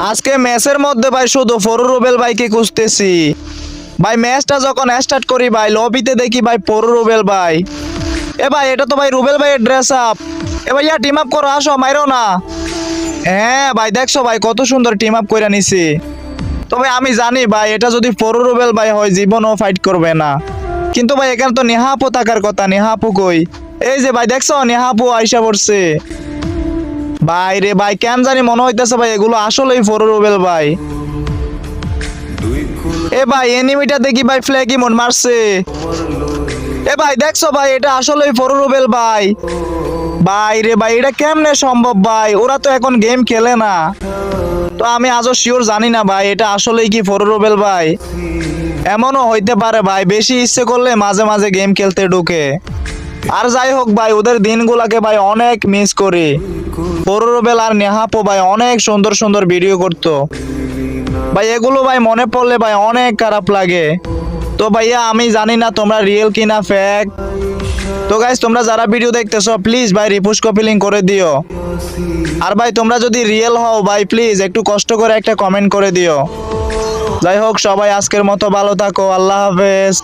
আজকে ম্যাচের মধ্যে ভাই শুধু ফরু রুবেল ভাইকে খুঁজতেছি ভাই। ম্যাচটা যখন স্টার্ট করি ভাই লবিতে দেখি ভাই ফরু রুবেল ভাই। এ ভাই এটা তো ভাই রুবেল ভাইয়ের ড্রেস আপ। এ ভাইয়া টিম আপ করো, আসো মাইরো না। হ্যাঁ ভাই দেখছো ভাই কত সুন্দর টিম আপ করে নিছি। তবে আমি জানি ভাই এটা যদি ফরু রুবেল ভাই হয় জীবনও ফাইট করবে না। কিন্তু ভাই এখানে তো নেহা আপু থাকার কথা, নেহা আপু কই? এই যে ভাই দেখছো নেহা আপু আইসা পড়ছে। ভাই রে ভাই কেন জানি মনে হইতেছে ভাই এগুলো আসলেই ফরু রুবেল ভাই। এ ভাই এনিমিটা দেখি ভাই ফ্ল্যাগ ইমন মারছে। এ ভাই দেখছো ভাই এটা আসলেই ফরু রুবেল ভাই। ভাই রে ভাই এটা কেমনে সম্ভব ভাই? ওরা তো এখন গেম খেলে না। তো আমি আজও শিওর জানি না ভাই এটা আসলেই কি ফরু রুবেল ভাই। এমনও হইতে পারে ভাই বেশি ইচ্ছে করলে মাঝে মাঝে গেম খেলতে ঢুকে। আর যাই হোক ভাই ওদের দিনগুলাকে ভাই অনেক মিস করি। ফরু রুবেল আর নেহাপো ভাই অনেক সুন্দর সুন্দর ভিডিও করতো ভাই। এগুলো ভাই মনে পড়লে ভাই অনেক খারাপ লাগে। তো ভাইয়া আমি জানি না তোমরা রিয়েল কিনা ফেক। তো গাইস তোমরা যারা ভিডিও দেখতেছো প্লিজ ভাই রিপোস্ট কপি লিংক করে দিও। আর ভাই তোমরা যদি রিয়েল হও ভাই প্লিজ একটু কষ্ট করে একটা কমেন্ট করে দিও। যাই হোক সবাই আজকের মতো ভালো থাকো, আল্লাহ হাফেজ।